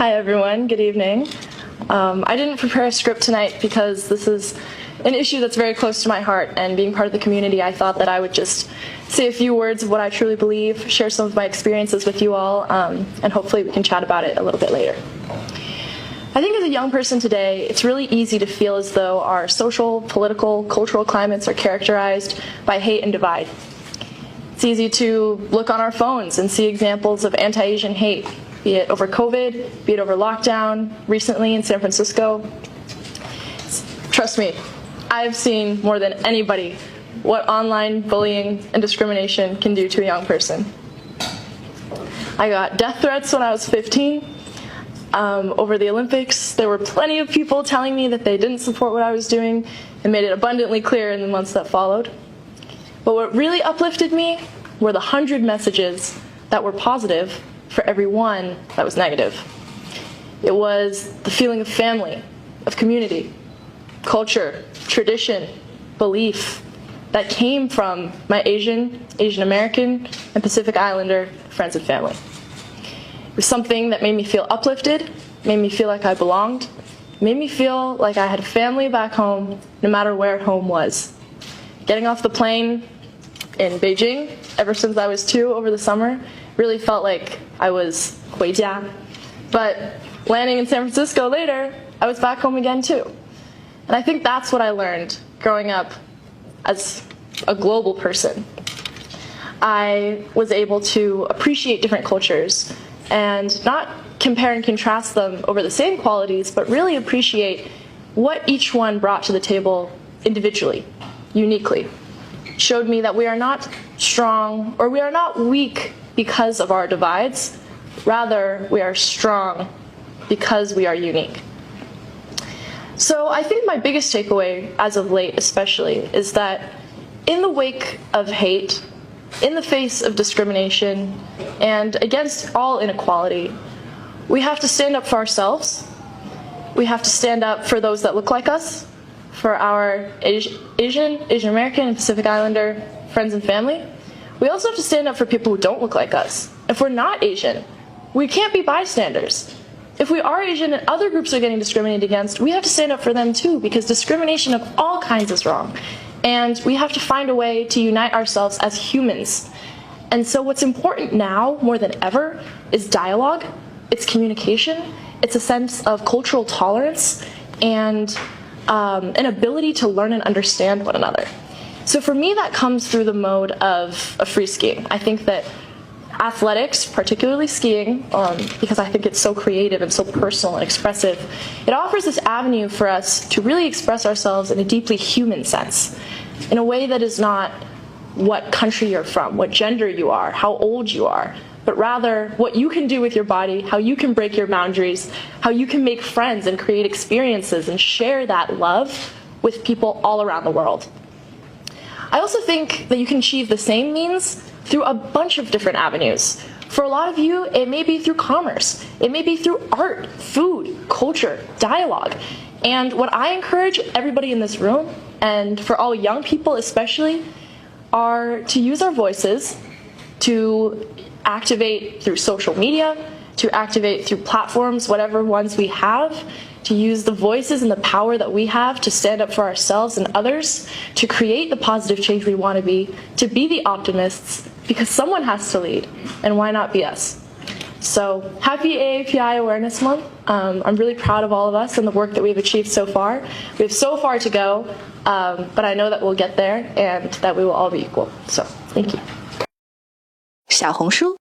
Hi everyone, good evening. I didn't prepare a script tonight because this is an issue that's very close to my heart, and being part of the community, I thought that I would just say a few words of what I truly believe, share some of my experiences with you all, and hopefully we can chat about it a little bit later. I think as a young person today, it's really easy to feel as though our social, political, cultural climates are characterized by hate and divide. It's easy to look on our phones and see examples of anti-Asian hate, be it over COVID, be it over lockdown, recently in San Francisco. Trust me, I've seen more than anybody what online bullying and discrimination can do to a young person. I got death threats when I was 15. Over the Olympics, there were plenty of people telling me that they didn't support what I was doing and made it abundantly clear in the months that followed. But what really uplifted me were the 100 messages that were positive for every one that was negative. It was the feeling of family, of community, culture, tradition, belief that came from my Asian American, and Pacific Islander friends and family. It was something that made me feel uplifted, made me feel like I belonged, made me feel like I had a family back home, no matter where home was. Getting off the plane in Beijing, ever since I was 2 over the summer, really felt like I was 回家. But landing in San Francisco later, I was back home again too. And I think that's what I learned growing up as a global person. I was able to appreciate different cultures and not compare and contrast them over the same qualities, but really appreciate what each one brought to the table individually, uniquely. It showed me that we are not strong or we are not weak because of our divides. Rather, we are strong because we are unique. So I think my biggest takeaway, as of late especially, is that in the wake of hate, in the face of discrimination, and against all inequality, we have to stand up for ourselves. We have to stand up for those that look like us, for our Asian American, and Pacific Islander friends and family. We also have to stand up for people who don't look like us. If we're not Asian, we can't be bystanders. If we are Asian and other groups are getting discriminated against, we have to stand up for them too, because discrimination of all kinds is wrong. And we have to find a way to unite ourselves as humans. And so what's important now, more than ever, is dialogue, it's communication, it's a sense of cultural tolerance, and an ability to learn and understand one another. So for me, that comes through the mode of free skiing. I think that athletics, particularly skiing, because I think it's so creative and so personal and expressive, it offers this avenue for us to really express ourselves in a deeply human sense, in a way that is not what country you're from, what gender you are, how old you are, but rather what you can do with your body, how you can break your boundaries, how you can make friends and create experiences and share that love with people all around the world. I also think that you can achieve the same means through a bunch of different avenues. For a lot of you, it may be through commerce. It may be through art, food, culture, dialogue. And what I encourage everybody in this room, and for all young people especially, are to use our voices to activate through social media, to activate through platforms, whatever ones we have, to use the voices and the power that we have to stand up for ourselves and others, to create the positive change we want to be the optimists, because someone has to lead, and why not be us? So happy AAPI Awareness Month. I'm really proud of all of us and the work that we've achieved so far. We have so far to go, but I know that we'll get there and that we will all be equal. So thank you. 小红书